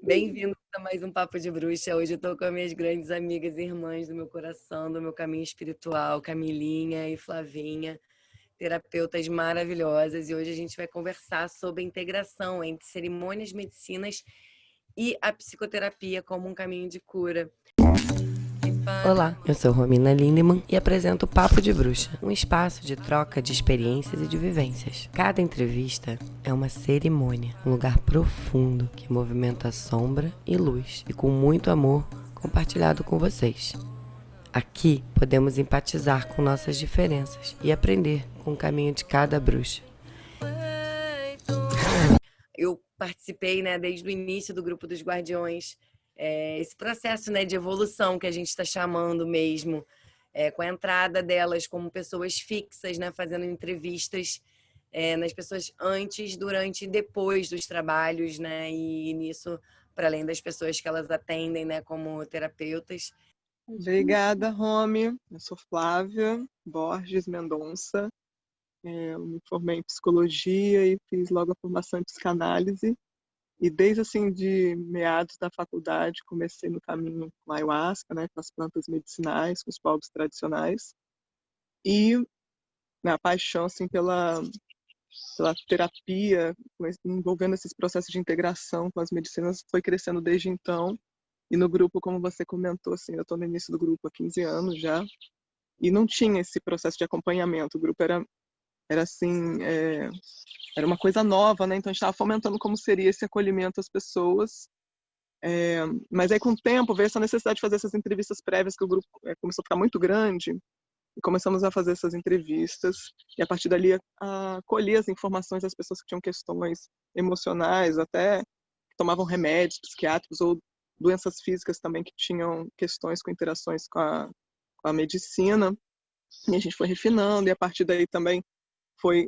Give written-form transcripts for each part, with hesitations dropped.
Bem-vindo a mais um Papo de Bruxa. Hoje eu tô com as minhas grandes amigas e irmãs do meu coração, do meu caminho espiritual, Camilinha e Flavinha, terapeutas maravilhosas. E hoje a gente vai conversar sobre a integração entre cerimônias, medicinas e a psicoterapia como um caminho de cura. Olá, eu sou Romina Lindemann e apresento o Papo de Bruxa, um espaço de troca de experiências e de vivências. Cada entrevista é uma cerimônia, um lugar profundo que movimenta sombra e luz, e com muito amor compartilhado com vocês. Aqui podemos empatizar com nossas diferenças e aprender com o caminho de cada bruxa. Eu participei, desde o início do grupo dos Guardiões, esse processo, de evolução que a gente está chamando mesmo, com a entrada delas como pessoas fixas, fazendo entrevistas nas pessoas antes, durante e depois dos trabalhos, e nisso, para além das pessoas que elas atendem, como terapeutas. Obrigada, Romy. Eu sou Flávia Borges Mendonça. Eu me formei em psicologia e fiz logo a formação em psicanálise. E desde assim de meados da faculdade comecei no caminho com a ayahuasca, com as plantas medicinais, com os povos tradicionais. E minha paixão assim pela terapia, envolvendo esses processos de integração com as medicinas, foi crescendo desde então. E no grupo, como você comentou, assim, eu estou no início do grupo há 15 anos já, e não tinha esse processo de acompanhamento. O grupo era assim, era uma coisa nova, né? Então a gente estava fomentando como seria esse acolhimento às pessoas. Mas aí com o tempo veio essa necessidade de fazer essas entrevistas prévias, que o grupo começou a ficar muito grande, e começamos a fazer essas entrevistas, e a partir dali a colher as informações das pessoas que tinham questões emocionais, até que tomavam remédios psiquiátricos ou doenças físicas também que tinham questões com interações com a medicina. E a gente foi refinando, e a partir daí também foi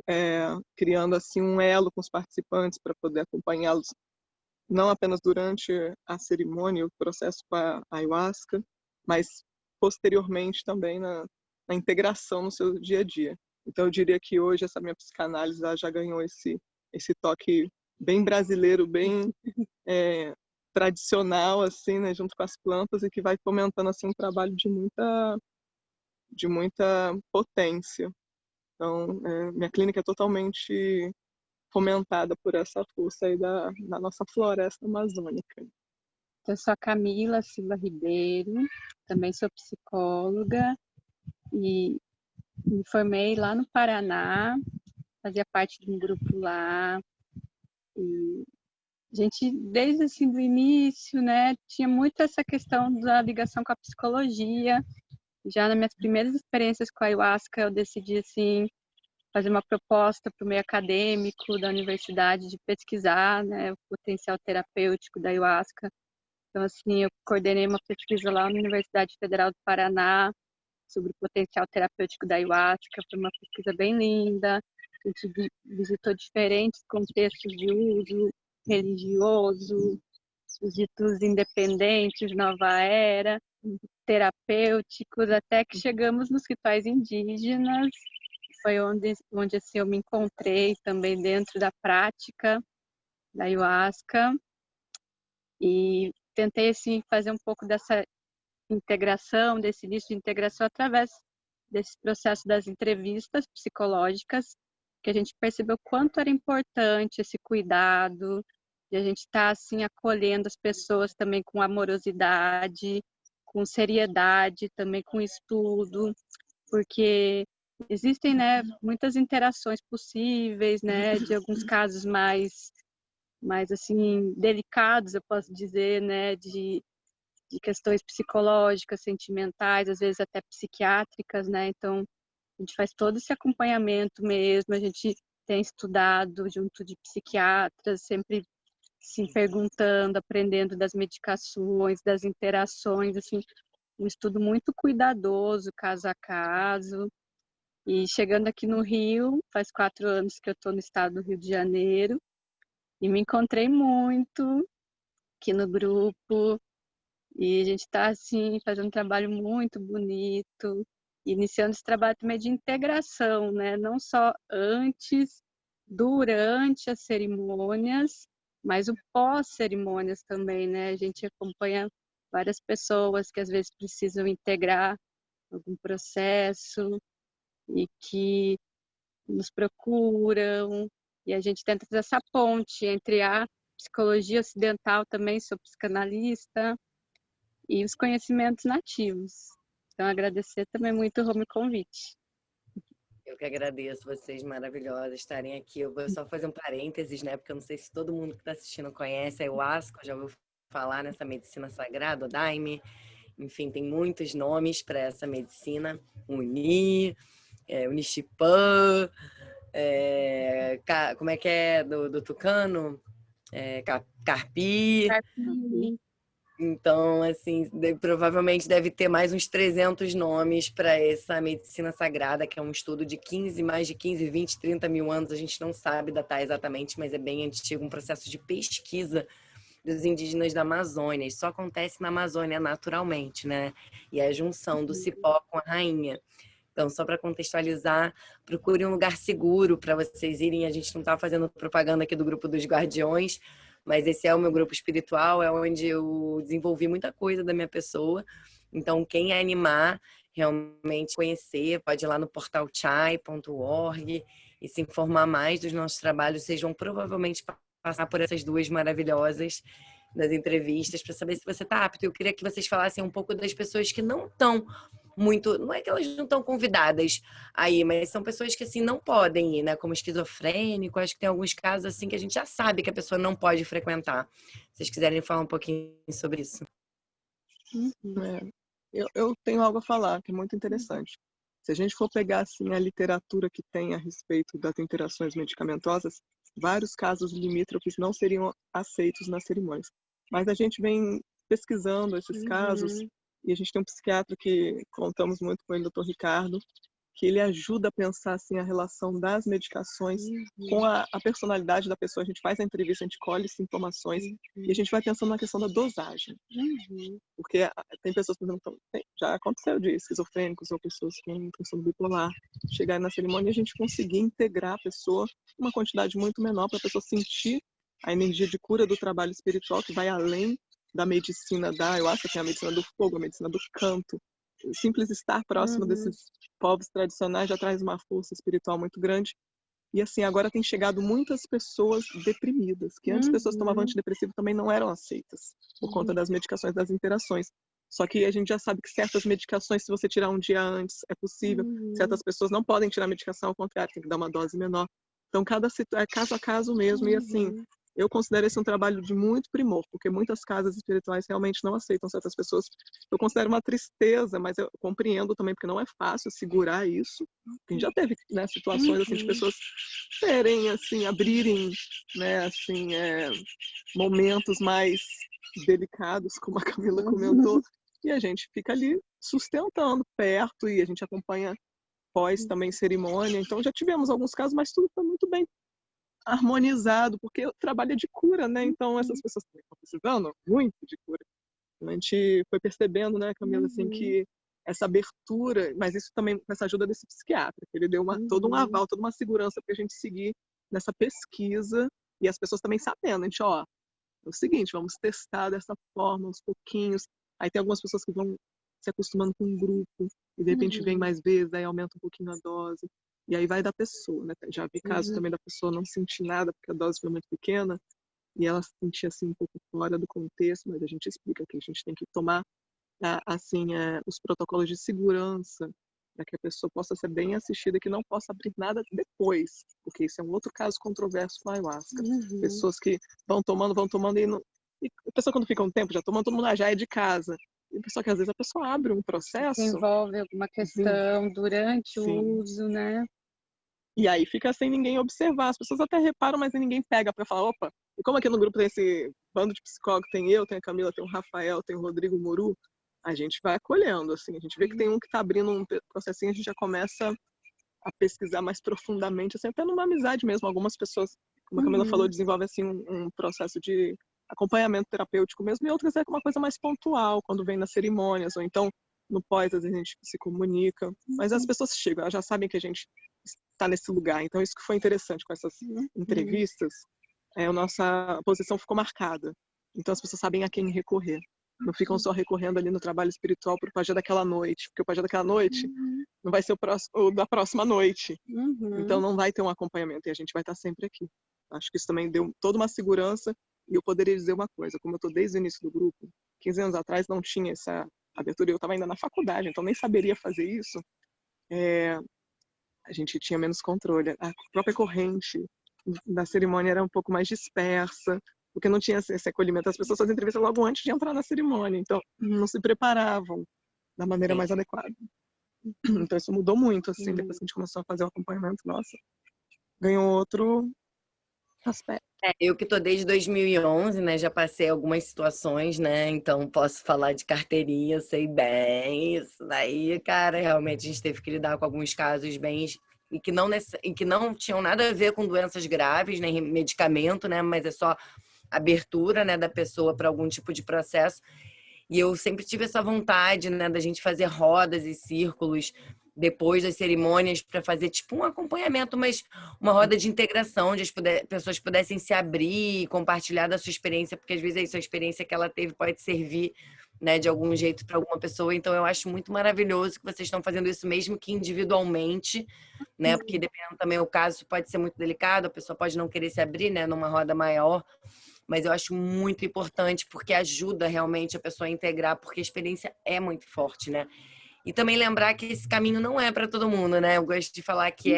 criando assim um elo com os participantes para poder acompanhá-los não apenas durante a cerimônia, o processo com a ayahuasca, mas posteriormente também na integração no seu dia a dia. Então eu diria que hoje essa minha psicanálise já ganhou esse toque bem brasileiro, bem tradicional, assim, né, junto com as plantas, e que vai fomentando assim um trabalho de muita potência. Então, minha clínica é totalmente fomentada por essa força aí da nossa floresta amazônica. Eu sou a Camila Silva Ribeiro, também sou psicóloga e me formei lá no Paraná, fazia parte de um grupo lá. E a gente, desde assim, do início, tinha muito essa questão da ligação com a psicologia. Já nas minhas primeiras experiências com a ayahuasca, eu decidi assim, fazer uma proposta para o meio acadêmico da universidade de pesquisar o potencial terapêutico da ayahuasca. Então, assim, eu coordenei uma pesquisa lá na Universidade Federal do Paraná sobre o potencial terapêutico da ayahuasca. Foi uma pesquisa bem linda. A gente visitou diferentes contextos de uso religioso, os ditos independentes, nova era, terapêuticos, até que chegamos nos rituais indígenas. Foi onde assim, eu me encontrei também dentro da prática da ayahuasca e tentei assim, fazer um pouco dessa integração, desse início de integração através desse processo das entrevistas psicológicas, que a gente percebeu quanto era importante esse cuidado, de a gente estar assim acolhendo as pessoas também com amorosidade, com seriedade, também com estudo, porque existem, muitas interações possíveis, de alguns casos mais assim delicados, eu posso dizer, de questões psicológicas, sentimentais, às vezes até psiquiátricas, Então, a gente faz todo esse acompanhamento mesmo, a gente tem estudado junto de psiquiatras, sempre se perguntando, aprendendo das medicações, das interações, assim, um estudo muito cuidadoso, caso a caso. E chegando aqui no Rio, faz 4 anos que eu estou no estado do Rio de Janeiro, e me encontrei muito aqui no grupo, e a gente está, assim, fazendo um trabalho muito bonito, iniciando esse trabalho também de integração, Não só antes, durante as cerimônias, mas o pós-cerimônias também, né? A gente acompanha várias pessoas que às vezes precisam integrar algum processo e que nos procuram, e a gente tenta fazer essa ponte entre a psicologia ocidental também, sou psicanalista, e os conhecimentos nativos. Então, agradecer também muito o convite. Eu que agradeço vocês maravilhosas estarem aqui. Eu vou só fazer um parênteses, né? Porque eu não sei se todo mundo que está assistindo conhece a ayahuasca, já ouviu falar nessa medicina sagrada, o Daime. Enfim, tem muitos nomes para essa medicina. Uni, Unixipã, como é que é do tucano? Carpi. Então, assim, provavelmente deve ter mais uns 300 nomes para essa medicina sagrada, que é um estudo de mais de 15, 20, 30 mil anos. A gente não sabe datar exatamente, mas é bem antigo, um processo de pesquisa dos indígenas da Amazônia. Isso só acontece na Amazônia naturalmente, né? E é a junção do cipó com a rainha. Então, só para contextualizar, procure um lugar seguro para vocês irem. A gente não está fazendo propaganda aqui do grupo dos Guardiões, mas esse é o meu grupo espiritual, é onde eu desenvolvi muita coisa da minha pessoa. Então, quem animar, realmente conhecer, pode ir lá no portal chai.org e se informar mais dos nossos trabalhos. Vocês vão provavelmente passar por essas duas maravilhosas das entrevistas para saber se você está apto. Eu queria que vocês falassem um pouco das pessoas que não estão muito, não é que elas não estão convidadas aí, mas são pessoas que assim não podem ir, né? Como esquizofrênico, acho que tem alguns casos assim que a gente já sabe que a pessoa não pode frequentar. Se vocês quiserem falar um pouquinho sobre isso. Eu tenho algo a falar que é muito interessante. Se a gente for pegar assim a literatura que tem a respeito das interações medicamentosas, vários casos limítrofes não seriam aceitos nas cerimônias. Mas a gente vem pesquisando esses casos e a gente tem um psiquiatra que contamos muito com ele, o Dr. Ricardo, que ele ajuda a pensar assim a relação das medicações com a personalidade da pessoa. A gente faz a entrevista, a gente colhe informações e a gente vai pensando na questão da dosagem. Porque tem pessoas, por exemplo, já aconteceu de esquizofrênicos ou pessoas com transtorno bipolar chegarem na cerimônia e a gente conseguir integrar a pessoa uma quantidade muito menor para a pessoa sentir a energia de cura do trabalho espiritual que vai além da medicina eu acho que tem a medicina do fogo, a medicina do canto. O simples estar próximo desses povos tradicionais já traz uma força espiritual muito grande. E assim, agora tem chegado muitas pessoas deprimidas, que antes pessoas tomavam antidepressivo também não eram aceitas, por conta das medicações, das interações. Só que a gente já sabe que certas medicações, se você tirar um dia antes, é possível. Certas pessoas não podem tirar a medicação, ao contrário, tem que dar uma dose menor. Então, é caso a caso mesmo. E assim, eu considero esse um trabalho de muito primor, porque muitas casas espirituais realmente não aceitam certas pessoas. Eu considero uma tristeza, mas eu compreendo também, porque não é fácil segurar isso. A gente já teve, né, situações assim, de pessoas terem, assim, abrirem, né, assim, momentos mais delicados, como a Camila comentou, e a gente fica ali sustentando perto e a gente acompanha pós também cerimônia. Então já tivemos alguns casos, mas tudo foi muito bem harmonizado, porque o trabalho é de cura, né? Então essas pessoas estão precisando muito de cura. A gente foi percebendo, né, Camila, assim, que essa abertura, mas isso também com essa ajuda desse psiquiatra, que ele deu todo um aval, toda uma segurança para a gente seguir nessa pesquisa e as pessoas também sabendo, a gente, é o seguinte, vamos testar dessa forma, aos pouquinhos. Aí tem algumas pessoas que vão se acostumando com um grupo e de repente vem mais vezes, aí aumenta um pouquinho a dose. E aí vai da pessoa, né? Já vi casos também da pessoa não sentir nada porque a dose foi muito pequena e ela se sentia assim um pouco fora do contexto, mas a gente explica que a gente tem que tomar assim os protocolos de segurança para que a pessoa possa ser bem assistida, que não possa abrir nada depois, porque isso é um outro caso controverso com a ayahuasca. Pessoas que vão tomando e a pessoa quando fica um tempo já tomando, todo mundo já é de casa. E a pessoa que às vezes a pessoa abre um processo. Envolve alguma questão durante o uso, né? E aí fica sem ninguém observar. As pessoas até reparam, mas ninguém pega para falar, opa, e como aqui no grupo tem esse bando de psicólogos, tem eu, tem a Camila, tem o Rafael, tem o Rodrigo Moru, a gente vai acolhendo, assim. A gente vê que tem um que está abrindo um processinho, a gente já começa a pesquisar mais profundamente, assim, até numa amizade mesmo. Algumas pessoas, como a Camila falou, desenvolvem assim, um processo de acompanhamento terapêutico mesmo, e outras é uma coisa mais pontual, quando vem nas cerimônias, ou então no pós, às vezes a gente se comunica. Mas as pessoas chegam, elas já sabem que a gente está nesse lugar. Então, isso que foi interessante com essas entrevistas, a nossa posição ficou marcada. Então as pessoas sabem a quem recorrer. Não ficam só recorrendo ali no trabalho espiritual para o pajé daquela noite, porque o pajé daquela noite não vai ser o da próxima noite. Então não vai ter um acompanhamento e a gente vai estar sempre aqui. Acho que isso também deu toda uma segurança. E eu poderia dizer uma coisa, como eu estou desde o início do grupo, 15 anos atrás não tinha essa abertura, eu estava ainda na faculdade, então nem saberia fazer isso. A gente tinha menos controle. A própria corrente da cerimônia era um pouco mais dispersa, porque não tinha esse acolhimento. As pessoas faziam entrevista logo antes de entrar na cerimônia, então não se preparavam da maneira mais adequada. Então isso mudou muito, assim, depois que a gente começou a fazer o acompanhamento, nossa, ganhou outro aspecto. Eu que tô desde 2011, né? Já passei algumas situações, né? Então posso falar de carteirinha, sei bem. Isso daí, cara, realmente a gente teve que lidar com alguns casos bem e que não tinham nada a ver com doenças graves, nem medicamento, né? Mas é só abertura, né, da pessoa para algum tipo de processo. E eu sempre tive essa vontade, né, da gente fazer rodas e círculos depois das cerimônias para fazer tipo um acompanhamento, mas uma roda de integração, onde as pessoas pudessem se abrir e compartilhar da sua experiência, porque às vezes a sua experiência que ela teve pode servir, né, de algum jeito para alguma pessoa. Então eu acho muito maravilhoso que vocês estão fazendo isso mesmo que individualmente, né? Porque dependendo também do caso, pode ser muito delicado, a pessoa pode não querer se abrir, né, numa roda maior. Mas eu acho muito importante porque ajuda realmente a pessoa a integrar, porque a experiência é muito forte, né? E também lembrar que esse caminho não é para todo mundo, né? Eu gosto de falar que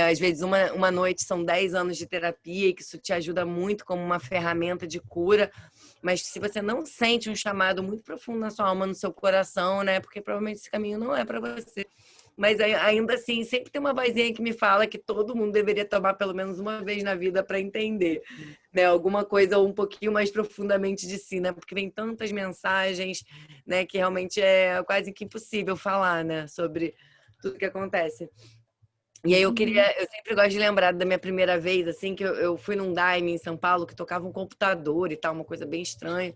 às vezes, uma noite são 10 anos de terapia e que isso te ajuda muito como uma ferramenta de cura. Mas se você não sente um chamado muito profundo na sua alma, no seu coração, né? Porque provavelmente esse caminho não é para você. Mas ainda assim, sempre tem uma vozinha que me fala que todo mundo deveria tomar pelo menos uma vez na vida para entender, né? Alguma coisa um pouquinho mais profundamente de si, né? Porque vem tantas mensagens, né? Que realmente é quase que impossível falar, né? Sobre tudo que acontece. E aí eu sempre gosto de lembrar da minha primeira vez, assim, que eu fui num Daime em São Paulo que tocava um computador e tal, uma coisa bem estranha.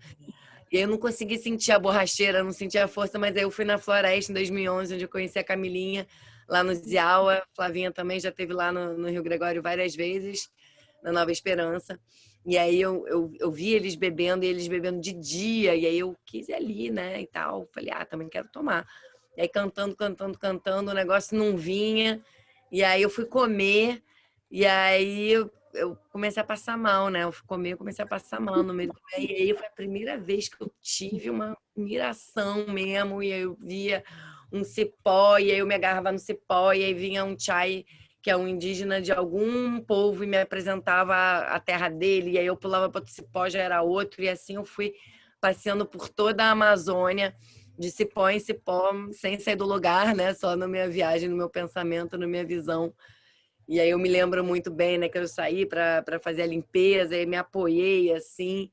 E aí eu não consegui sentir a borracheira, não senti a força, mas aí eu fui na Floresta em 2011, onde eu conheci a Camilinha, lá no Ziaua. Flavinha também já esteve lá no Rio Gregório várias vezes, na Nova Esperança. E aí eu vi eles bebendo, e eles bebendo de dia, e aí eu quis ir ali, né, e tal. Falei, também quero tomar. E aí cantando, o negócio não vinha. E aí eu fui comer, e aí eu comecei a passar mal, né? Eu fui comer, eu comecei a passar mal no meio do caminho. E aí foi a primeira vez que eu tive uma admiração mesmo, e aí eu via um cipó, e aí eu me agarrava no cipó, e aí vinha um chai, que é um indígena de algum povo, e me apresentava a terra dele, e aí eu pulava para outro cipó, já era outro, e assim eu fui passeando por toda a Amazônia, de cipó em cipó, sem sair do lugar, né? Só na minha viagem, no meu pensamento, na minha visão. E aí eu me lembro muito bem, né, que eu saí para fazer a limpeza, e me apoiei assim,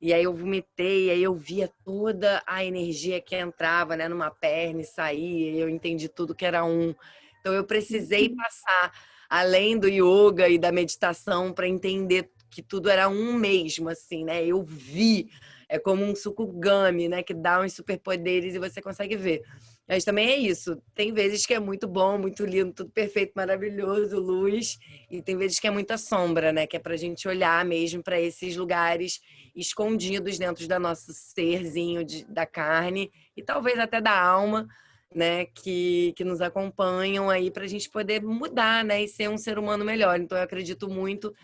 e aí eu vomitei, e aí eu via toda a energia que entrava, né, numa perna e saía, e eu entendi tudo que era um. Então eu precisei passar além do yoga e da meditação para entender que tudo era um mesmo, assim, né? Eu vi, é como um Sukugami, né, que dá uns superpoderes e você consegue ver. Mas também é isso. Tem vezes que é muito bom, muito lindo, tudo perfeito, maravilhoso, luz. E tem vezes que é muita sombra, né? Que é pra gente olhar mesmo para esses lugares escondidos dentro da nosso serzinho da carne e talvez até da alma, né? Que nos acompanham aí pra gente poder mudar, né? E ser um ser humano melhor. Então eu acredito muito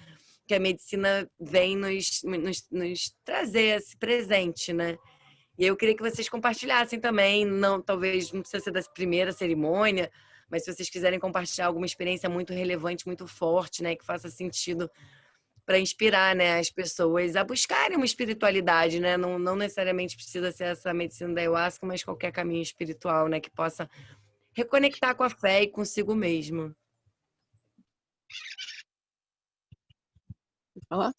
que a medicina vem nos trazer esse presente, né? E eu queria que vocês compartilhassem também, não, talvez não precisa ser da primeira cerimônia, mas se vocês quiserem compartilhar alguma experiência muito relevante, muito forte, né, que faça sentido para inspirar, né, as pessoas a buscarem uma espiritualidade, né? Não necessariamente precisa ser essa medicina da ayahuasca, mas qualquer caminho espiritual, né, que possa reconectar com a fé e consigo mesmo. Falar?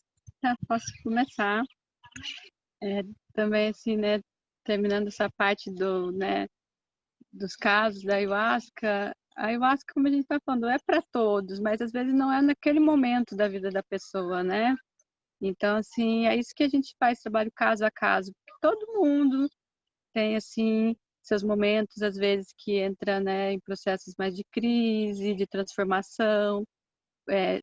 Posso começar. Também, assim, né, terminando essa parte né, dos casos da ayahuasca, a ayahuasca, como a gente está falando, é para todos, mas às vezes não é naquele momento da vida da pessoa, né? Então, assim, é isso que a gente faz, trabalho caso a caso, porque todo mundo tem, assim, seus momentos, às vezes, que entra, né, em processos mais de crise, de transformação,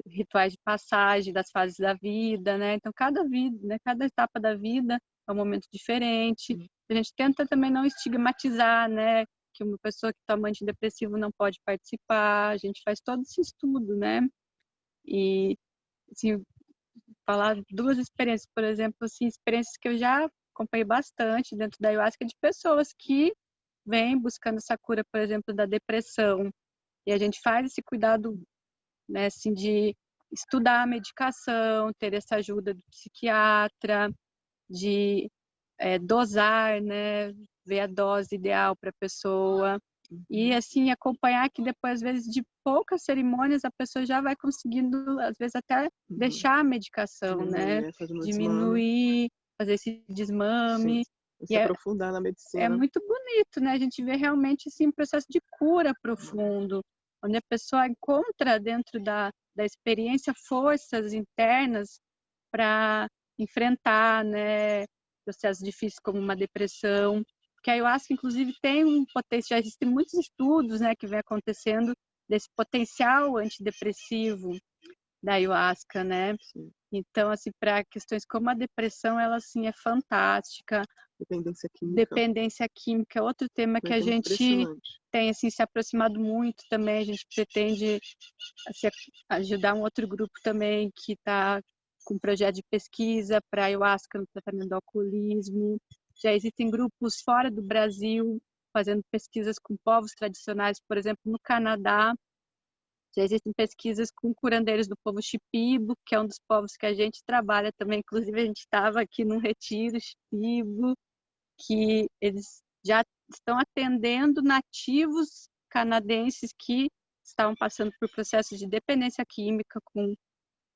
rituais de passagem das fases da vida, né? Então, cada vida, né, cada etapa da vida é um momento diferente. A gente tenta também não estigmatizar, né? Que uma pessoa que toma antidepressivo não pode participar. A gente faz todo esse estudo, né? E, assim, falar duas experiências, por exemplo, assim, experiências que eu já acompanhei bastante dentro da ayahuasca de pessoas que vêm buscando essa cura, por exemplo, da depressão. E a gente faz esse cuidado, né, assim, de estudar a medicação, ter essa ajuda do psiquiatra, de dosar, né, ver a dose ideal para a pessoa. E, assim, acompanhar que depois, às vezes, de poucas cerimônias, a pessoa já vai conseguindo, às vezes, até deixar a medicação, né? Diminuir, fazer esse desmame. Se aprofundar na medicina. É muito bonito, né? A gente vê realmente, assim, um processo de cura profundo, onde a pessoa encontra dentro da experiência forças internas para enfrentar, né, processos difíceis como uma depressão. Porque a ayahuasca, inclusive, tem um potencial, já existem muitos estudos, né, que vem acontecendo desse potencial antidepressivo da ayahuasca, né? Então, assim, para questões como a depressão, ela, assim, é fantástica. Dependência química é outro tema que a gente tem, assim, se aproximado muito também. A gente pretende, assim, ajudar um outro grupo também que está com um projeto de pesquisa para ayahuasca no tratamento do alcoolismo. Já existem grupos fora do Brasil fazendo pesquisas com povos tradicionais, por exemplo, no Canadá. Já existem pesquisas com curandeiros do povo Shipibo, que é um dos povos que a gente trabalha também. Inclusive, a gente estava aqui num retiro Shipibo, que eles já estão atendendo nativos canadenses que estavam passando por processos de dependência química com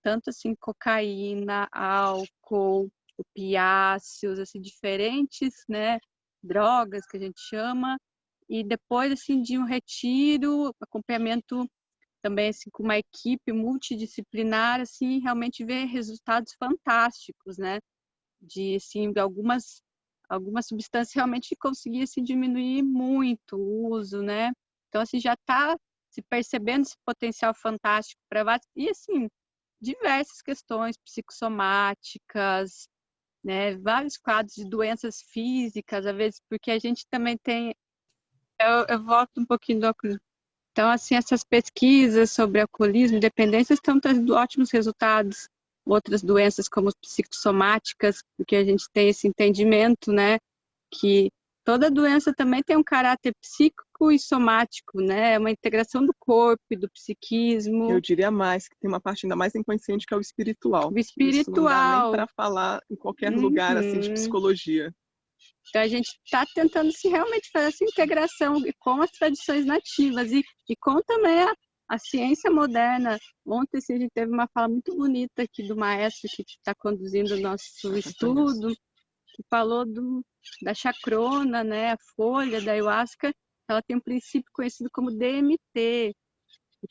tanto assim cocaína, álcool, opiáceos, assim diferentes, né, drogas que a gente chama, e depois assim de um retiro, acompanhamento também assim com uma equipe multidisciplinar, assim realmente ver resultados fantásticos, né, de assim de algumas substâncias realmente conseguir assim, diminuir muito o uso, né? Então assim já está se percebendo esse potencial fantástico para vários e assim diversas questões psicossomáticas, né? Vários quadros de doenças físicas, às vezes porque a gente também tem eu volto um pouquinho do alcoolismo. Então, assim, essas pesquisas sobre alcoolismo e dependência estão trazendo ótimos resultados. Outras doenças como psicossomáticas, porque a gente tem esse entendimento, né, que toda doença também tem um caráter psíquico e somático, né, é uma integração do corpo e do psiquismo. Eu diria mais, que tem uma parte ainda mais inconsciente que é o espiritual. O espiritual. Isso não dá nem para falar em qualquer lugar assim de psicologia. Então, a gente está tentando se realmente fazer essa integração com as tradições nativas e com também a ciência moderna. Ontem a gente teve uma fala muito bonita aqui do maestro que está conduzindo o nosso estudo, que falou da chacrona, né, a folha da ayahuasca, ela tem um princípio conhecido como DMT, e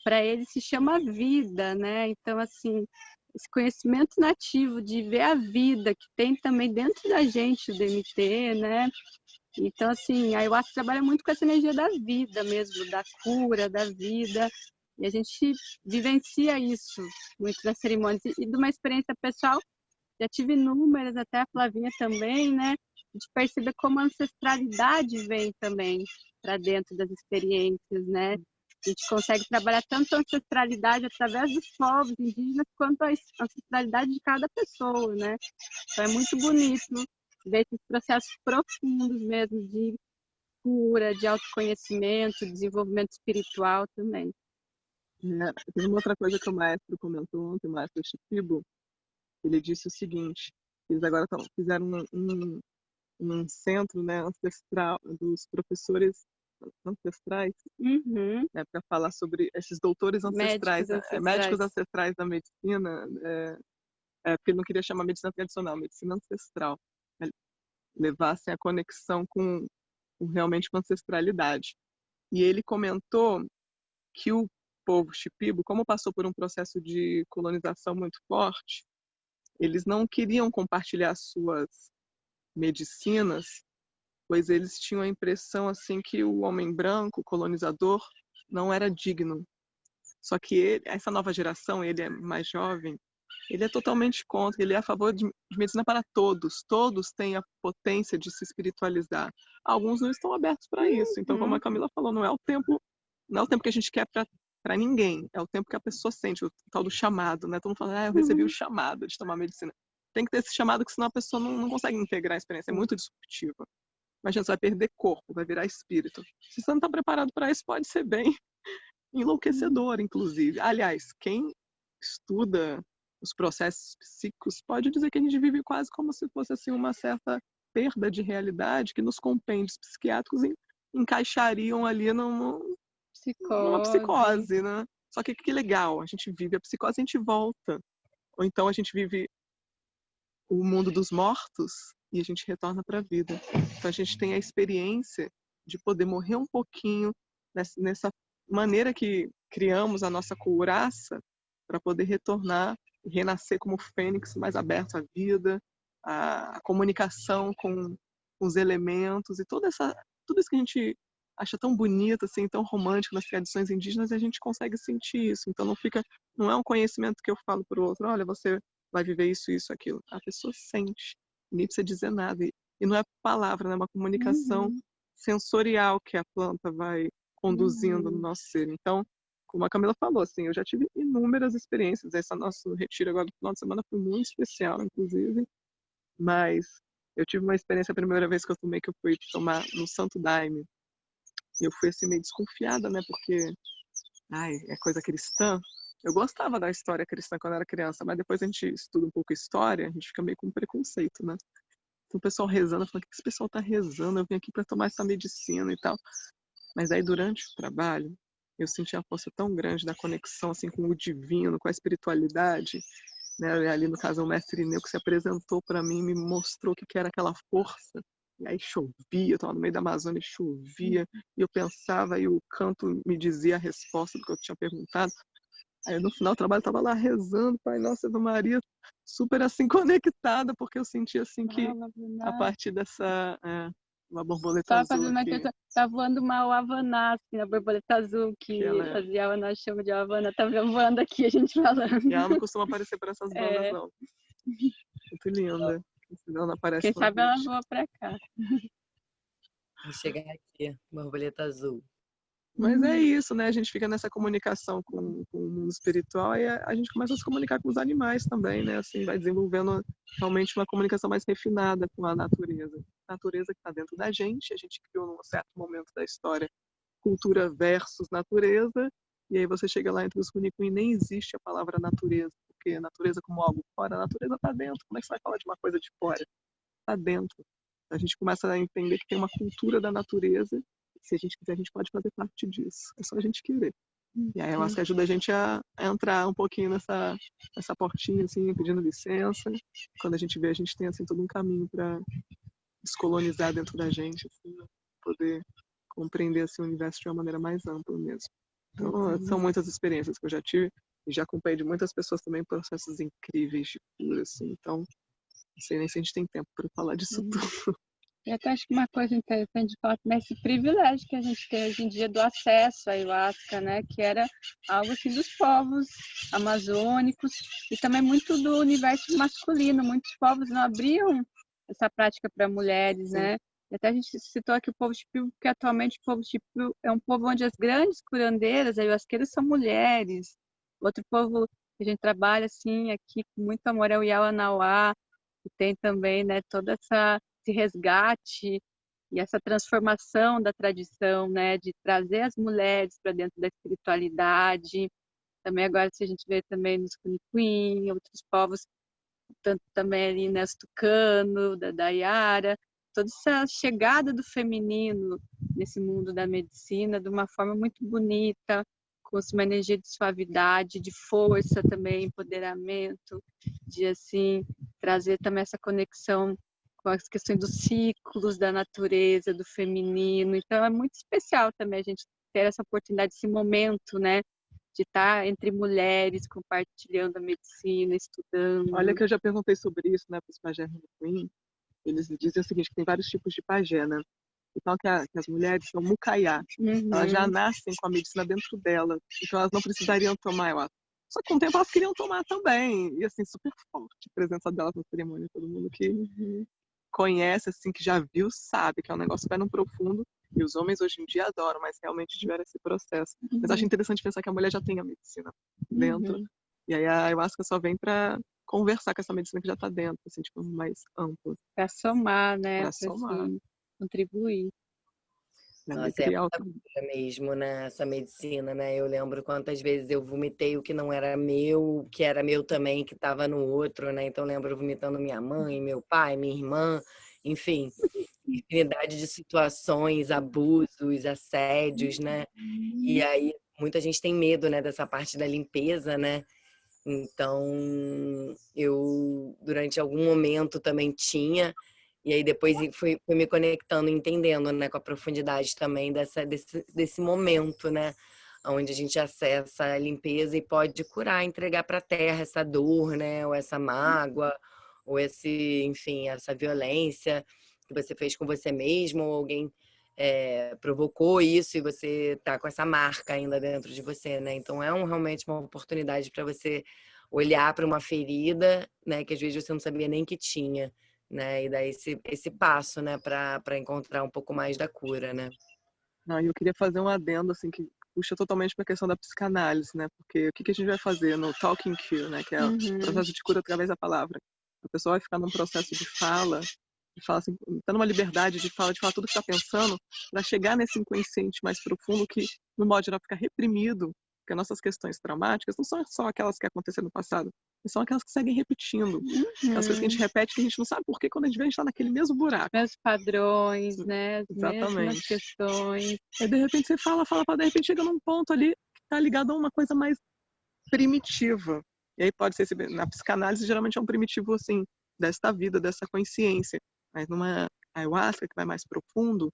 para ele se chama vida, né? Então, assim, esse conhecimento nativo de ver a vida que tem também dentro da gente o DMT, né? Então, assim, a ayahuasca trabalha muito com essa energia da vida mesmo, da cura, da vida, e a gente vivencia isso muito nas cerimônias. E de uma experiência pessoal, já tive inúmeras, até a Flavinha também, né? De perceber como a ancestralidade vem também para dentro das experiências, né? A gente consegue trabalhar tanto a ancestralidade através dos povos indígenas quanto a ancestralidade de cada pessoa, né? Então é muito bonito ver esses processos profundos mesmo de cura, de autoconhecimento, desenvolvimento espiritual também. Tem uma outra coisa que o maestro comentou ontem, o maestro Shipibo, ele disse o seguinte: eles agora fizeram um centro, né, ancestral dos professores ancestrais, né, para falar sobre esses doutores ancestrais, médicos ancestrais da medicina, porque ele não queria chamar medicina tradicional, medicina ancestral, né, levassem a conexão realmente com a ancestralidade. E ele comentou que o povo Shipibo, como passou por um processo de colonização muito forte, eles não queriam compartilhar suas medicinas, pois eles tinham a impressão assim que o homem branco, colonizador, não era digno Só que essa nova geração, ele é mais jovem, ele é totalmente contra, ele é a favor de medicina para todos. Todos têm a potência de se espiritualizar. Alguns não estão abertos para isso. Então, como a Camila falou, não é o tempo que a gente quer para ninguém. É o tempo que a pessoa sente, o tal do chamado, né? Todo mundo fala, eu recebi o chamado de tomar medicina. Tem que ter esse chamado, porque senão a pessoa não consegue integrar a experiência. É muito disruptiva. Imagina, você vai perder corpo, vai virar espírito. Se você não está preparado para isso, pode ser bem enlouquecedor, inclusive. Aliás, quem estuda os processos psíquicos pode dizer que a gente vive quase como se fosse assim, uma certa perda de realidade que nos compêndios psiquiátricos encaixariam ali numa psicose, né? Só que legal, a gente vive a psicose e a gente volta. Ou então a gente vive o mundo dos mortos e a gente retorna para a vida. Então a gente tem a experiência de poder morrer um pouquinho nessa maneira que criamos a nossa couraça para poder retornar e renascer como fênix, mais aberto à vida, a comunicação com os elementos e tudo isso que a gente acha tão bonito, assim, tão romântico nas tradições indígenas, a gente consegue sentir isso. Então não é um conhecimento que eu falo para o outro, olha, você vai viver isso, isso, aquilo. A pessoa sente, nem precisa dizer nada. E não é palavra, né? É uma comunicação sensorial que a planta vai conduzindo no nosso ser. Então, como a Camila falou, assim, eu já tive inúmeras experiências. Esse nosso retiro agora do final de semana foi muito especial, inclusive. Mas eu tive uma experiência a primeira vez que eu tomei, que eu fui tomar no Santo Daime. E eu fui assim meio desconfiada, né? Porque, é coisa cristã. Eu gostava da história cristã quando eu era criança, mas depois a gente estuda um pouco história, a gente fica meio com preconceito, né? Então o pessoal rezando, eu falei, o que esse pessoal tá rezando? Eu vim aqui para tomar essa medicina e tal. Mas aí durante o trabalho, eu senti a força tão grande da conexão assim com o divino, com a espiritualidade, né? Ali no caso o mestre Ineu que se apresentou para mim, me mostrou o que era aquela força. E aí chovia, eu estava no meio da Amazônia e chovia, e eu pensava e o canto me dizia a resposta do que eu tinha perguntado. Aí no final do trabalho eu estava lá rezando, Pai Nossa Ave Maria, super assim conectada, porque eu senti assim que a partir dessa uma borboleta Tava azul fazendo uma aqui, coisa, tá voando uma Havana, assim, a borboleta azul, que ela, as Yavanás chamam de Havana, tá voando aqui, a gente falando. e ela não costuma aparecer por essas bandas, É, não. Muito linda. Ela não aparece quem no sabe ela vídeo. voa pra cá. Vou chegar aqui, borboleta azul. Mas é isso, né? A gente fica nessa comunicação com o mundo espiritual e a gente começa a se comunicar com os animais também, né? Assim, vai desenvolvendo realmente uma comunicação mais refinada com a natureza. A natureza que está dentro da gente, a gente criou num certo momento da história cultura versus natureza, e aí você chega lá entre os Runicuim e nem existe a palavra natureza, porque natureza como algo fora, a natureza está dentro. Como é que você vai falar de uma coisa de fora? Está dentro. A gente começa a entender que tem uma cultura da natureza. Se a gente quiser, a gente pode fazer parte disso. É só a gente querer. E aí eu acho que ajuda a gente a entrar um pouquinho nessa portinha, assim, pedindo licença. Quando a gente vê, a gente tem assim todo um caminho para descolonizar dentro da gente, assim, poder compreender assim, o universo de uma maneira mais ampla mesmo. Então, são muitas experiências que eu já tive e já acompanhei de muitas pessoas também processos incríveis de cura, assim. Então, não sei nem se a gente tem tempo para falar disso tudo. E até acho que uma coisa interessante de falar também é esse privilégio que a gente tem hoje em dia do acesso à ayahuasca, né? Que era algo assim dos povos amazônicos e também muito do universo masculino. Muitos povos não abriam essa prática para mulheres, Sim. né? E até a gente citou aqui o povo Shipibo, porque atualmente o povo Shipibo é um povo onde as grandes curandeiras, ayahuasqueiras, são mulheres. Outro povo que a gente trabalha assim aqui com muito amor é o Yawanawá, que tem também, né, toda esse resgate e essa transformação da tradição, né, de trazer as mulheres para dentro da espiritualidade. Também agora, se a gente vê também nos Cunicuim, outros povos, tanto também ali, né, os Tucano, da Yara, toda essa chegada do feminino nesse mundo da medicina de uma forma muito bonita, com uma energia de suavidade, de força também, empoderamento, de assim trazer também essa conexão com as questões dos ciclos da natureza, do feminino. Então é muito especial também a gente ter essa oportunidade, esse momento, né, de estar entre mulheres, compartilhando a medicina, estudando. Olha que eu já perguntei sobre isso, né, para os pajés Runicuim. Eles dizem o seguinte, que tem vários tipos de pajé, né? Então, que as mulheres são mucaiá. Elas já nascem com a medicina dentro delas. Então, elas não precisariam tomar, eu acho. Só que com o tempo elas queriam tomar também. E, assim, super forte a presença delas na cerimônia. Todo mundo que conhece, assim, que já viu, sabe que é um negócio que vai no profundo. E os homens hoje em dia adoram, mas realmente tiveram esse processo. Mas acho interessante pensar que a mulher já tem a medicina dentro. E aí a ayahuasca só vem para conversar com essa medicina que já está dentro, assim, tipo, mais ampla. Para somar, né? Para somar. Contribuir. Nossa, é muita cura mesmo, né? Essa medicina, né? Eu lembro quantas vezes eu vomitei o que não era meu, o que era meu também, que estava no outro, né? Então, eu lembro vomitando minha mãe, meu pai, minha irmã, enfim, infinidade de situações, abusos, assédios, né? E aí, muita gente tem medo, né, dessa parte da limpeza, né? Então, eu, durante algum momento, também tinha. E aí depois fui me conectando, entendendo, né, com a profundidade também desse momento, né, onde a gente acessa a limpeza e pode curar, entregar para a terra essa dor, né, ou essa mágoa, ou enfim, essa violência que você fez com você mesmo, ou alguém provocou isso e você tá com essa marca ainda dentro de você, né? Então realmente uma oportunidade para você olhar para uma ferida, né, que às vezes você não sabia nem que tinha, né? E dar esse passo, né, para encontrar um pouco mais da cura, né? Não, eu queria fazer um adendo, assim, que puxa totalmente para a questão da psicanálise, né? Porque o que a gente vai fazer no Talking Cure, né? Que é o processo de cura através da palavra. A pessoa vai ficar num processo de fala assim, tá numa liberdade de falar tudo que está pensando, para chegar nesse inconsciente mais profundo que, no modo geral, fica reprimido, porque nossas questões traumáticas não são só aquelas que aconteceram no passado, são aquelas que seguem repetindo. Aquelas coisas que a gente repete que a gente não sabe por que quando a gente vê a gente está naquele mesmo buraco. Mesmos padrões, né? As Exatamente. mesmas questões. Aí, de repente, você fala, de repente chega num ponto ali que está ligado a uma coisa mais primitiva. E aí pode ser, na psicanálise, geralmente é um primitivo, assim, desta vida, dessa consciência. Mas numa ayahuasca, que vai mais profundo,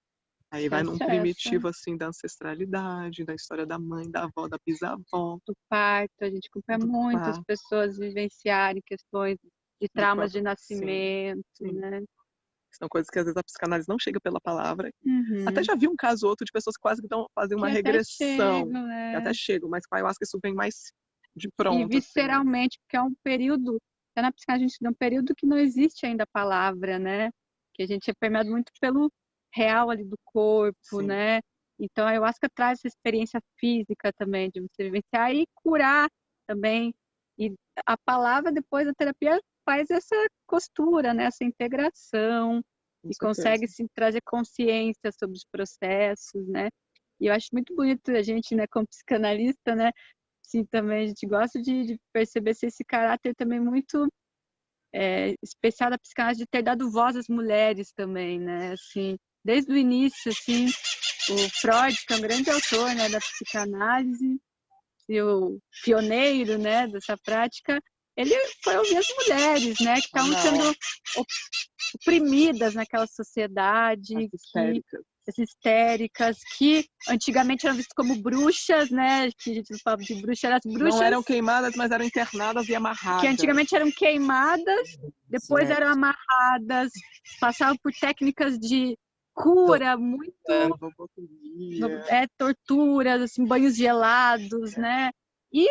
aí vai num primitivo, assim, da ancestralidade, da história da mãe, da avó, da bisavó. Do parto, a gente acompanha muitas pessoas vivenciarem questões de traumas de nascimento, né? São coisas que às vezes a psicanálise não chega pela palavra. Até já vi um caso ou outro de pessoas que quase que fazem uma regressão. Chegam, né? Que até chegam, mas com a ayahuasca isso vem mais de pronto. E visceralmente, assim, porque é um período, na psicanálise a gente tem um período que não existe ainda a palavra, né? Que a gente é permeado muito pelo real ali do corpo, né? Então a ayahuasca traz essa experiência física também, de você vivenciar e curar também. E a palavra, depois da terapia, faz essa costura, né? Essa integração, e consegue assim, trazer consciência sobre os processos, né? E eu acho muito bonito a gente, né, como psicanalista, né? Sim, também a gente gosta de perceber esse caráter também muito especial da psicanálise, de ter dado voz às mulheres também, né? Assim, desde o início, assim, o Freud, que é um grande autor, né, da psicanálise, e o pioneiro, né, dessa prática, ele foi ouvir as mulheres, né, que estavam sendo oprimidas naquela sociedade, histéricas, que antigamente eram vistas como bruxas, né? Que a gente não falava de bruxas, as bruxas. Não eram queimadas, mas eram internadas e amarradas. Que antigamente eram queimadas, depois eram amarradas, passavam por técnicas de cura muito. Torturas, assim, banhos gelados, né? E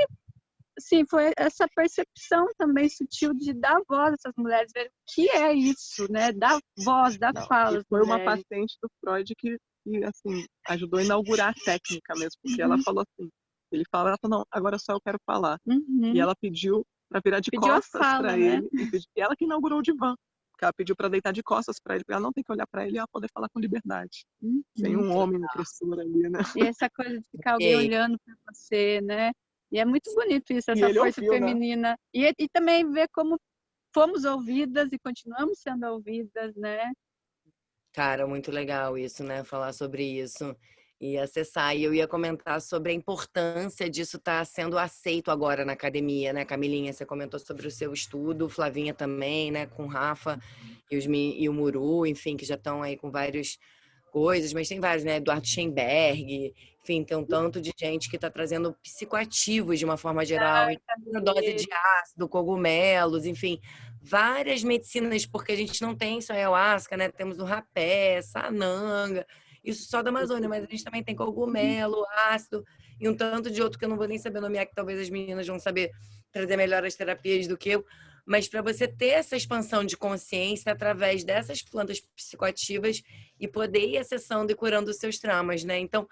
sim, foi essa percepção também sutil de dar voz a essas mulheres, ver o que é isso, né? Dar voz, dar fala. Foi uma paciente do Freud que assim, ajudou a inaugurar a técnica mesmo, porque ela falou assim, ela falou, não, agora só eu quero falar. E ela pediu para virar de costas para ele, e ela que inaugurou o divã, porque ela pediu para deitar de costas para ele, porque ela não tem que olhar para ele e ela poder falar com liberdade, sem um homem no opressor ali, né? E essa coisa de ficar alguém olhando para você, né? E é muito bonito isso, essa força feminina. Né? E também ver como fomos ouvidas e continuamos sendo ouvidas, né? Cara, muito legal isso, né? Falar sobre isso e acessar. E eu ia comentar sobre a importância disso estar sendo aceito agora na academia, né? Camilinha, você comentou sobre o seu estudo, Flavinha também, né? Com o Rafa e o Muru, enfim, que já estão aí com várias coisas, mas tem vários, né? Eduardo Schenberg, enfim, tem um tanto de gente que está trazendo psicoativos de uma forma geral, dose de ácido, cogumelos, enfim, várias medicinas, porque a gente não tem só ayahuasca, né? Temos o rapé, sananga, isso só da Amazônia, mas a gente também tem cogumelo, ácido e um tanto de outro que eu não vou nem saber nomear, que talvez as meninas vão saber trazer melhor as terapias do que eu. Mas para você ter essa expansão de consciência através dessas plantas psicoativas e poder ir acessando e curando os seus traumas, né? Então,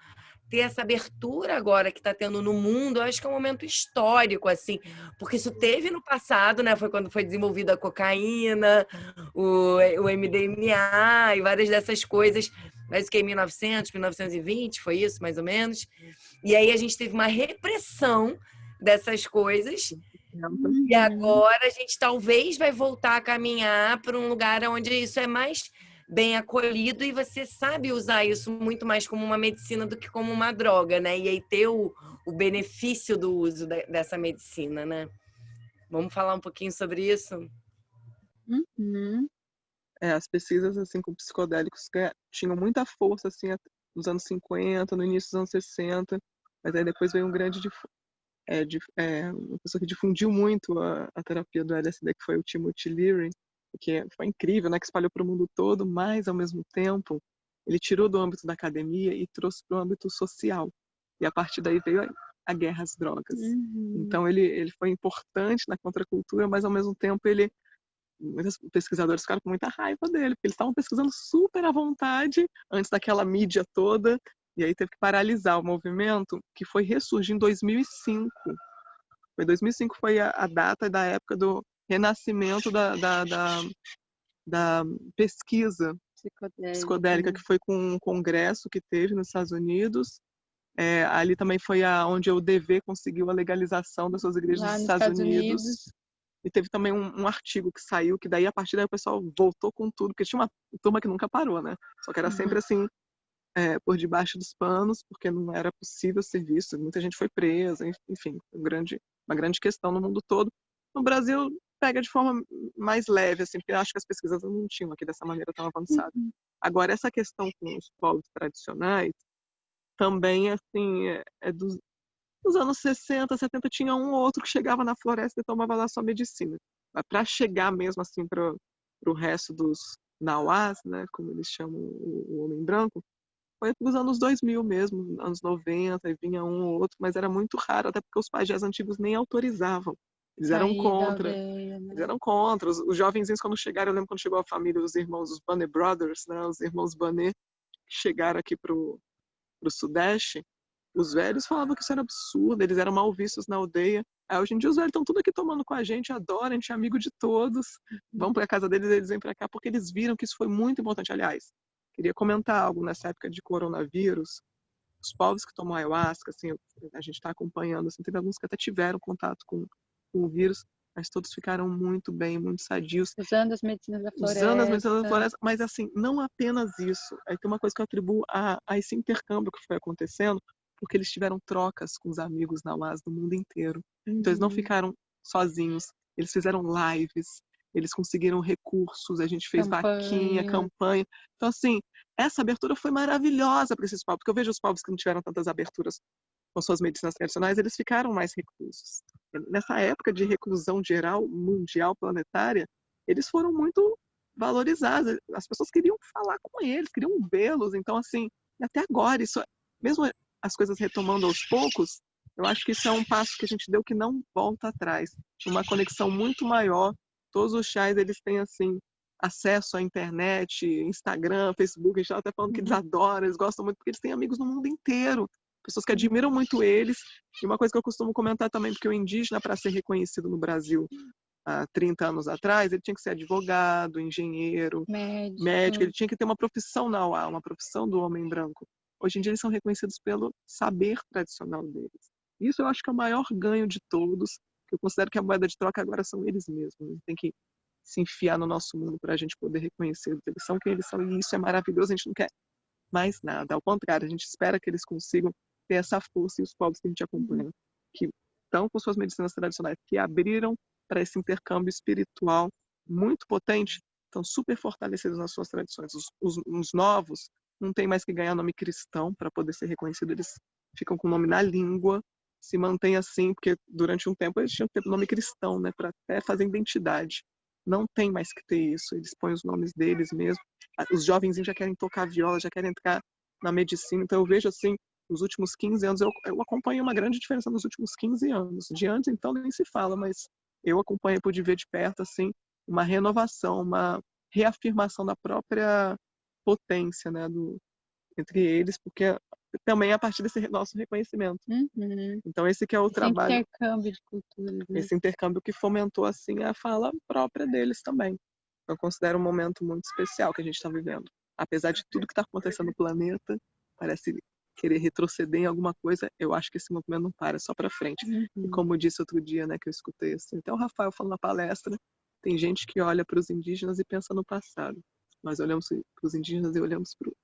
ter essa abertura agora que está tendo no mundo, eu acho que é um momento histórico, assim, porque isso teve no passado, né? Foi quando foi desenvolvida a cocaína, o MDMA e várias dessas coisas, mas que em 1900, 1920, foi isso, mais ou menos. E aí a gente teve uma repressão dessas coisas. E agora a gente talvez vai voltar a caminhar para um lugar onde isso é mais bem acolhido e você sabe usar isso muito mais como uma medicina do que como uma droga, né? E aí ter o benefício do uso dessa medicina, né? Vamos falar um pouquinho sobre isso? Uhum. As pesquisas assim com psicodélicos tinham muita força assim nos anos 50, no início dos anos 60, mas aí depois veio um grande uma pessoa que difundiu muito a terapia do LSD, que foi o Timothy Leary, que foi incrível, né, que espalhou para o mundo todo, mas ao mesmo tempo ele tirou do âmbito da academia e trouxe para o âmbito social. E a partir daí veio a guerra às drogas. Então ele foi importante na contracultura, mas ao mesmo tempo muitos pesquisadores ficaram com muita raiva dele, porque eles estavam pesquisando super à vontade antes daquela mídia toda, e aí teve que paralisar o movimento, que foi ressurgir em 2005. Foi 2005 foi a data da época do renascimento da pesquisa psicodélica, que foi com um congresso que teve nos Estados Unidos. Ali também foi onde o DV conseguiu a legalização das suas igrejas nos Estados Unidos. E teve também um artigo que saiu, que daí a partir daí o pessoal voltou com tudo, porque tinha uma turma que nunca parou, né? Só que era sempre assim, por debaixo dos panos, porque não era possível ser visto. Muita gente foi presa, enfim, uma grande questão no mundo todo. No Brasil, pega de forma mais leve, assim, porque eu acho que as pesquisas não tinham aqui dessa maneira tão avançada. Agora, essa questão com os povos tradicionais, também, assim, nos anos 60, 70, tinha um ou outro que chegava na floresta e tomava lá sua medicina. Mas para chegar mesmo assim para o resto dos nauás, né, como eles chamam o homem branco, foi nos anos 2000 mesmo, anos 90, e vinha um ou outro, mas era muito raro, até porque os pajés antigos nem autorizavam. Eles eram contra. Aldeia, né? Eles eram contra. Os jovenzinhos, quando chegaram, eu lembro quando chegou a família, os irmãos, os Banet Brothers, né, os irmãos Banet, que chegaram aqui para o Sudeste. Os velhos falavam que isso era absurdo, eles eram mal vistos na aldeia. Aí, hoje em dia os velhos estão tudo aqui tomando com a gente, adoram, a gente é amigo de todos. Vão para a casa deles, eles vêm para cá, porque eles viram que isso foi muito importante. Aliás, queria comentar algo nessa época de coronavírus. Os povos que tomam ayahuasca, assim, a gente está acompanhando, assim, teve alguns que até tiveram contato com o vírus, mas todos ficaram muito bem, muito sadios. Usando as medicinas da floresta. Usando as medicinas da floresta, mas assim, não apenas isso. Aí tem uma coisa que eu atribuo a esse intercâmbio que foi acontecendo, porque eles tiveram trocas com os amigos nauás do mundo inteiro. Então eles não ficaram sozinhos, eles fizeram lives, eles conseguiram recursos, a gente fez vaquinha, campanha. Então assim, essa abertura foi maravilhosa para esses povos, porque eu vejo os povos que não tiveram tantas aberturas com suas medicinas tradicionais, eles ficaram mais reclusos. Nessa época de reclusão geral, mundial, planetária, eles foram muito valorizados. As pessoas queriam falar com eles, queriam vê-los. Então, assim, até agora, isso, mesmo as coisas retomando aos poucos, eu acho que isso é um passo que a gente deu que não volta atrás. Uma conexão muito maior. Todos os chás, eles têm, assim, acesso à internet, Instagram, Facebook. A gente estava até falando que eles adoram, eles gostam muito, porque eles têm amigos no mundo inteiro. Pessoas que admiram muito eles. E uma coisa que eu costumo comentar também, porque o indígena, para ser reconhecido no Brasil há 30 anos atrás, ele tinha que ser advogado, engenheiro, médico, ele tinha que ter uma profissão na UA, uma profissão do homem branco. Hoje em dia eles são reconhecidos pelo saber tradicional deles. Isso eu acho que é o maior ganho de todos, que eu considero que a moeda de troca agora são eles mesmos. Eles têm que se enfiar no nosso mundo para a gente poder reconhecer. Eles são quem eles são e isso é maravilhoso, a gente não quer mais nada. Ao contrário, a gente espera que eles consigam ter essa força, e os povos que a gente acompanha, que estão com suas medicinas tradicionais, que abriram para esse intercâmbio espiritual muito potente, estão super fortalecidos nas suas tradições. Os novos não tem mais que ganhar nome cristão para poder ser reconhecido, eles ficam com o nome na língua, se mantém assim, porque durante um tempo eles tinham que ter nome cristão, né, para até fazer identidade. não tem mais que ter isso. Eles põem os nomes deles mesmo. Os jovenzinhos já querem tocar viola, já querem entrar na medicina. Então eu vejo assim, nos últimos 15 anos, eu acompanho uma grande diferença nos últimos 15 anos. De antes, então, nem se fala, mas eu acompanho, pude ver de perto, assim, uma renovação, uma reafirmação da própria potência, né, entre eles, porque também é a partir desse nosso reconhecimento. Uhum. Então esse que é o Esse trabalho, intercâmbio de culturas, né? esse intercâmbio que fomentou assim a fala própria deles também. Eu considero um momento muito especial que a gente está vivendo. Apesar de tudo que está acontecendo no planeta, parece querer retroceder em alguma coisa, eu acho que esse movimento não para, é só para frente. E como eu disse outro dia, né, que eu escutei assim, até o Rafael falando na palestra, tem gente que olha para os indígenas e pensa no passado. Nós olhamos para os indígenas e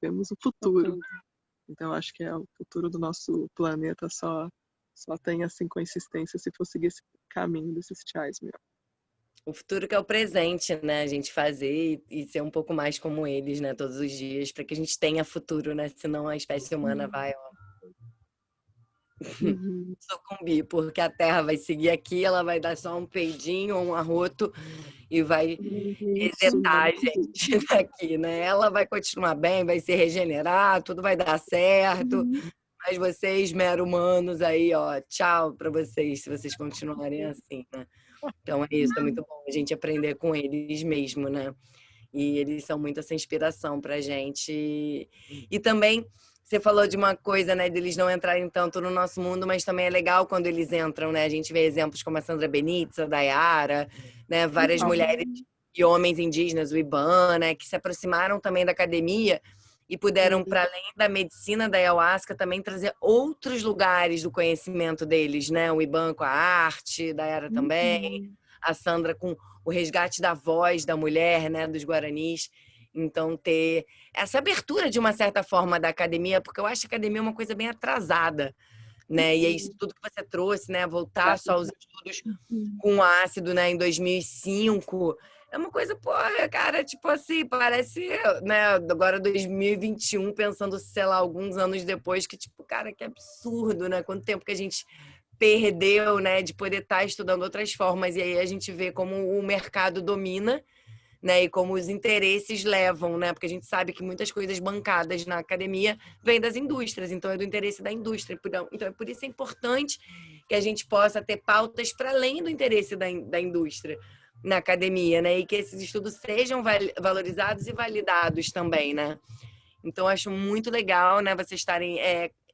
vemos o futuro. Então eu acho que o futuro do nosso planeta só tem assim consistência se for seguir esse caminho desses chais mesmo. O futuro que é o presente, né? A gente fazer e ser um pouco mais como eles, né? Todos os dias, para que a gente tenha futuro, né? Senão a espécie humana vai, ó, sucumbir, porque a Terra vai seguir aqui, ela vai dar só um peidinho ou um arroto e vai resetar a gente daqui, né? Ela vai continuar bem, vai se regenerar, tudo vai dar certo. Mas vocês, mero humanos, aí, ó, tchau para vocês, se vocês continuarem assim, né? Então é isso, é muito bom a gente aprender com eles mesmo, né? E eles são muito essa inspiração pra gente. E também, você falou de uma coisa, né, deles não entrarem tanto no nosso mundo, mas também é legal quando eles entram, né? A gente vê exemplos como a Sandra Benítez, a Dayara, né? Várias mulheres e homens indígenas, o Iban, né? Que se aproximaram também da academia e puderam, para além da medicina da ayahuasca, também trazer outros lugares do conhecimento deles, né? O Iban com a arte, Dayara também, a Sandra com o resgate da voz da mulher, né, dos guaranis. Então, ter essa abertura, de uma certa forma, da academia, porque eu acho que a academia é uma coisa bem atrasada, né? E é isso tudo que você trouxe, né? Voltar só aos estudos com ácido, né, em 2005. É uma coisa, pô, cara, tipo assim, parece, né, agora 2021, pensando, sei lá, alguns anos depois, que tipo, cara, que absurdo, né? Quanto tempo que a gente perdeu, né, de poder estar estudando outras formas. E aí a gente vê como o mercado domina, né, e como os interesses levam, né? Porque a gente sabe que muitas coisas bancadas na academia vêm das indústrias, então é do interesse da indústria. Então é por isso é importante que a gente possa ter pautas para além do interesse da indústria na academia, né? E que esses estudos sejam valorizados e validados também, né? Então acho muito legal, né, vocês estarem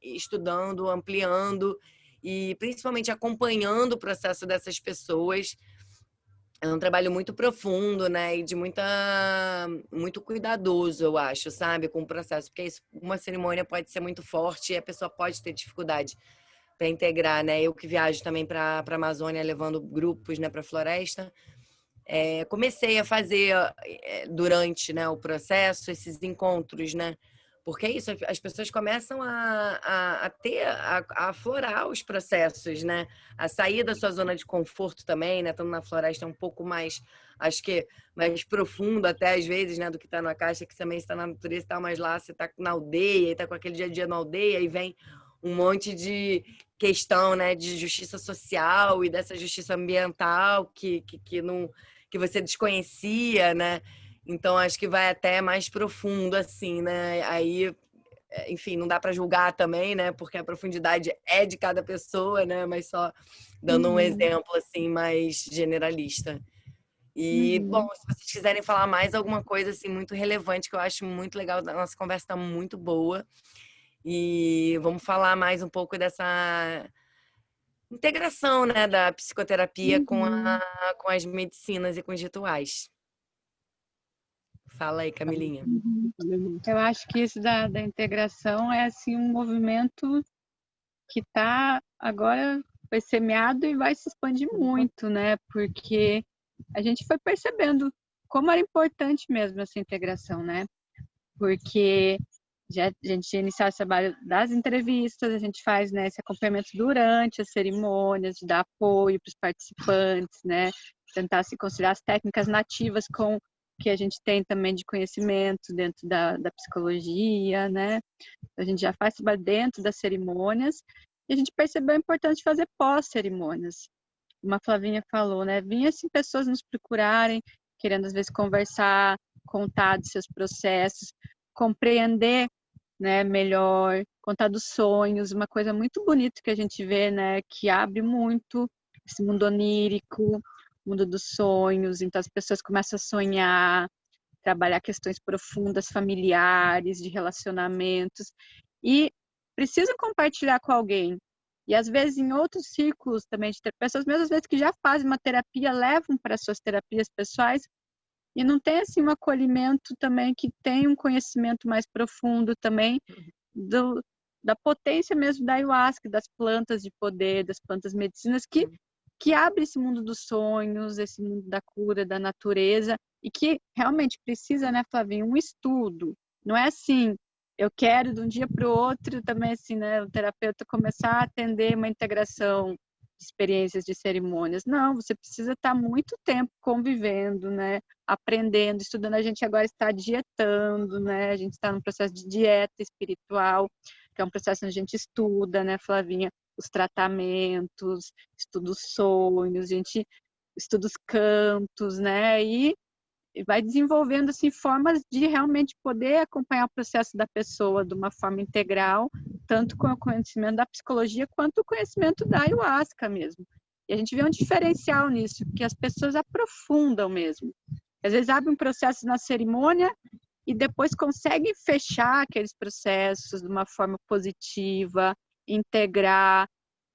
estudando, ampliando e principalmente acompanhando o processo dessas pessoas. É um trabalho muito profundo, né? E de muito cuidadoso, eu acho, sabe? Com o processo. Porque isso, uma cerimônia pode ser muito forte e a pessoa pode ter dificuldade para integrar, né? Eu que viajo também para a Amazônia, levando grupos, né, para a floresta. Comecei a fazer, durante, né, o processo, esses encontros, né? Porque é isso, as pessoas começam a aflorar os processos, né? A sair da sua zona de conforto também, né? Estando na floresta é um pouco mais, acho que mais profundo até às vezes, né? Do que está na caixa, que também está na natureza e tal, mas lá você está na aldeia e está com aquele dia a dia na aldeia e vem um monte de questão, né? De justiça social e dessa justiça ambiental que não, que você desconhecia, né? Então, acho que vai até mais profundo, assim, né? Aí, enfim, não dá para julgar também, né? Porque a profundidade é de cada pessoa, né? Mas só dando um exemplo, assim, mais generalista. E, bom, se vocês quiserem falar mais alguma coisa, assim, muito relevante, que eu acho muito legal, a nossa conversa está muito boa. E vamos falar mais um pouco dessa integração, né? Da psicoterapia com as medicinas e com os rituais. Fala aí, Camilinha. Eu acho que isso da integração é assim um movimento que está agora foi semeado e vai se expandir muito, né? Porque a gente foi percebendo como era importante mesmo essa integração, né? Porque a gente iniciar esse trabalho das entrevistas, a gente faz, né, esse acompanhamento durante as cerimônias, de dar apoio para os participantes, né? Tentar se conciliar as técnicas nativas com que a gente tem também de conhecimento dentro da psicologia, né? A gente já faz trabalho dentro das cerimônias e a gente percebeu a importância de fazer pós-cerimônias. Como a Flavinha falou, né? Vinha assim pessoas nos procurarem querendo às vezes conversar, contar dos seus processos, compreender, né, melhor, contar dos sonhos, uma coisa muito bonita que a gente vê, né, que abre muito esse mundo onírico, mundo dos sonhos, então as pessoas começam a sonhar, trabalhar questões profundas, familiares, de relacionamentos, e precisam compartilhar com alguém. E às vezes em outros círculos também de pessoas, mesmo às vezes que já fazem uma terapia, levam para suas terapias pessoais, e não tem assim um acolhimento também que tem um conhecimento mais profundo também da potência mesmo da ayahuasca, das plantas de poder, das plantas medicinas que abre esse mundo dos sonhos, esse mundo da cura, da natureza, e que realmente precisa, né, Flavinho, um estudo. Não é assim, eu quero de um dia para o outro também assim, né, o terapeuta começar a atender uma integração de experiências, de cerimônias. Não, você precisa estar muito tempo convivendo, né, aprendendo, estudando. A gente agora está dietando, né, a gente está num processo de dieta espiritual, que é um processo onde a gente estuda, né, Flavinha, os tratamentos, estuda os sonhos, a gente estuda os cantos, né, e vai desenvolvendo assim formas de realmente poder acompanhar o processo da pessoa de uma forma integral, tanto com o conhecimento da psicologia quanto o conhecimento da ayahuasca mesmo. E a gente vê um diferencial nisso, que as pessoas aprofundam mesmo. Às vezes abrem um processo na cerimônia e depois conseguem fechar aqueles processos de uma forma positiva, integrar,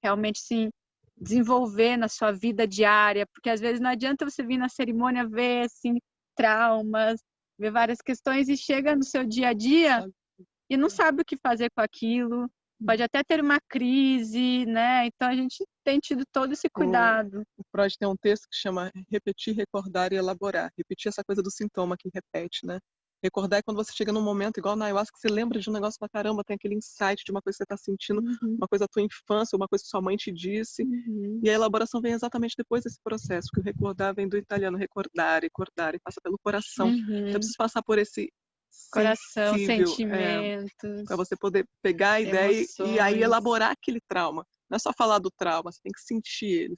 realmente sim, desenvolver na sua vida diária, porque às vezes não adianta você vir na cerimônia ver assim traumas, ver várias questões e chega no seu dia a dia e não sabe o que fazer com aquilo, pode até ter uma crise, né? Então a gente tem tido todo esse cuidado. O Freud tem um texto que chama repetir, recordar e elaborar. Repetir essa coisa do sintoma que repete, né? Recordar é quando você chega num momento, igual na ayahuasca, que você lembra de um negócio pra caramba, tem aquele insight de uma coisa que você está sentindo, uma coisa da tua infância, uma coisa que sua mãe te disse. E a elaboração vem exatamente depois desse processo, que o recordar vem do italiano recordar, recordar, e passa pelo coração. Então, eu preciso passar por esse coração, sensível, sentimentos, para você poder pegar a ideia e aí elaborar aquele trauma. Não é só falar do trauma, você tem que sentir ele.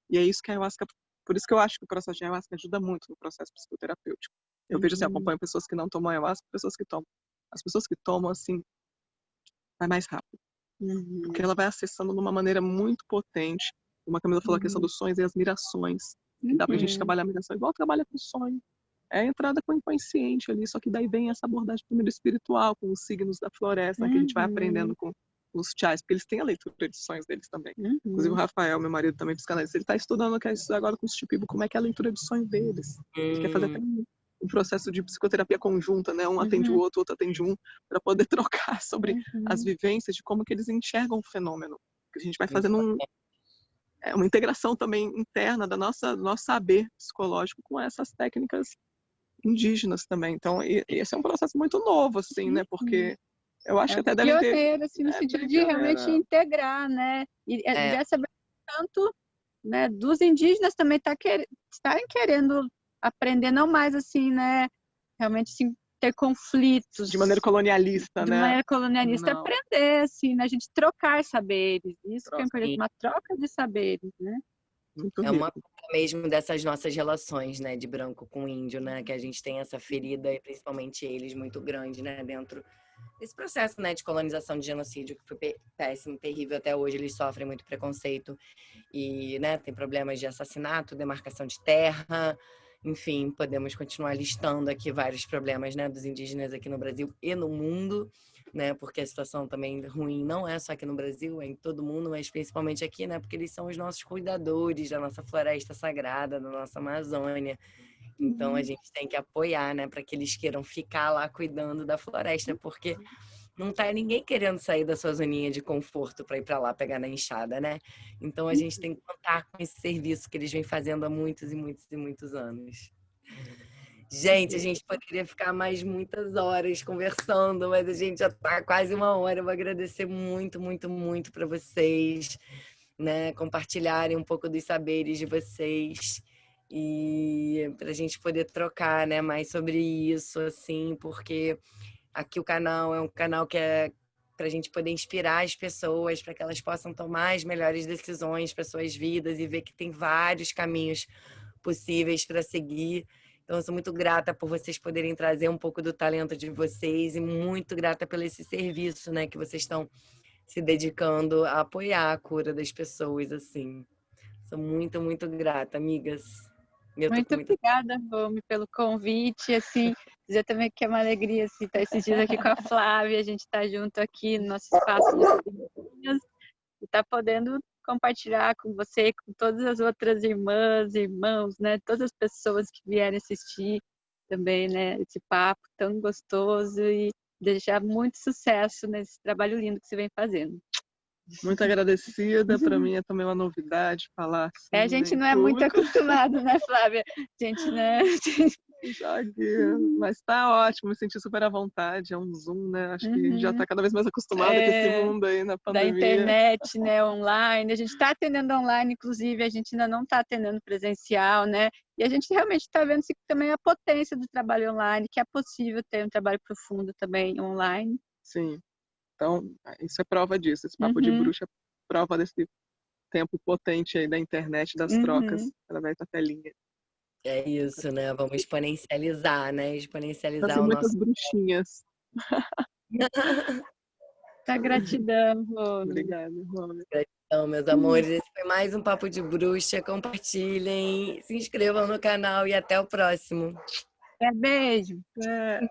E é isso que a ayahuasca, por isso que eu acho que o processo de ayahuasca ajuda muito no processo psicoterapêutico. Eu vejo assim, acompanho pessoas que não tomam ayahuasca, pessoas que tomam. As pessoas que tomam, assim, vai mais rápido. Porque ela vai acessando de uma maneira muito potente. Como a Camila falou, a questão dos sonhos e as mirações. Que dá pra gente trabalhar a miração igual trabalha com sonho. É a entrada com o inconsciente ali, só que daí vem essa abordagem primeiro espiritual, com os signos da floresta, que a gente vai aprendendo com os chás, porque eles têm a leitura de sonhos deles também. Inclusive o Rafael, meu marido, também psicanalista, ele está estudando agora com os Chipibo como é que é a leitura de sonho deles. Ele quer fazer até um processo de psicoterapia conjunta, né? Um atende o outro atende um, para poder trocar sobre as vivências de como que eles enxergam o fenômeno. A gente vai fazendo uma integração também interna do nosso saber psicológico com essas técnicas indígenas também. Então, esse é um processo muito novo, assim, né? Porque eu acho que até devem ter... pioneiro, assim, no sentido de realmente integrar, né? E dessa vez, tanto, né, dos indígenas também estarem querendo aprender, não mais assim, né? Realmente, assim, ter conflitos. De maneira colonialista, né? De maneira colonialista, aprender, assim, né? A gente trocar saberes. Isso que é importante, uma troca de saberes, né? É uma troca mesmo dessas nossas relações, né, de branco com índio, né, que a gente tem essa ferida, e principalmente eles, muito grande, né, dentro desse processo, né, de colonização, de genocídio, que foi péssimo, terrível, até hoje eles sofrem muito preconceito e, né, tem problemas de assassinato, demarcação de terra, enfim, podemos continuar listando aqui vários problemas, né, dos indígenas aqui no Brasil e no mundo, né, porque a situação também ruim não é só aqui no Brasil, é em todo mundo, mas principalmente aqui, né, porque eles são os nossos cuidadores da nossa floresta sagrada, da nossa Amazônia. Então a gente tem que apoiar, né, para que eles queiram ficar lá cuidando da floresta, porque não tá ninguém querendo sair da sua zoninha de conforto para ir para lá pegar na enxada, né? Então a gente tem que contar com esse serviço que eles vêm fazendo há muitos e muitos e muitos anos. Gente, a gente poderia ficar mais muitas horas conversando, mas a gente já está quase uma hora. Eu vou agradecer muito, muito, muito para vocês, né, compartilharem um pouco dos saberes de vocês e para a gente poder trocar, né, mais sobre isso, assim, porque aqui o canal é um canal que é para a gente poder inspirar as pessoas, para que elas possam tomar as melhores decisões para suas vidas e ver que tem vários caminhos possíveis para seguir. Então, eu sou muito grata por vocês poderem trazer um pouco do talento de vocês e muito grata pelo esse serviço, né, que vocês estão se dedicando a apoiar a cura das pessoas, assim. Sou muito, muito grata, amigas. Eu tô com Muito muita... obrigada, Romy, pelo convite, assim, dizer também que é uma alegria, assim, estar esses dias aqui com a Flávia, a gente estar junto aqui no nosso espaço de Figurinhas, e estar podendo compartilhar com você, com todas as outras irmãs, irmãos, né, todas as pessoas que vierem assistir também, né, esse papo tão gostoso e desejar muito sucesso nesse trabalho lindo que você vem fazendo. Muito agradecida, para mim é também uma novidade falar assim, A né, gente em não é muito público. acostumado, né, Flávia? A gente, né? Mas tá ótimo, me senti super à vontade, é um Zoom, né? Acho que a gente já Uhum. está cada vez mais acostumada com esse mundo aí na Da pandemia. internet, né, online. A gente está atendendo online, inclusive, a gente ainda não está atendendo presencial, né? E a gente realmente está vendo também a potência do trabalho online, que é possível ter um trabalho profundo também online. Sim, então isso é prova disso, esse papo de bruxa é prova desse tempo potente aí da internet, das trocas através da telinha. É isso, né? Vamos exponencializar, né? Exponencializar Tem o muitas nosso... bruxinhas. Tá, gratidão, Romy. Obrigada, Rômia. Então, meus amores, esse foi mais um Papo de Bruxa. Compartilhem, se inscrevam no canal e até o próximo. Beijo. É.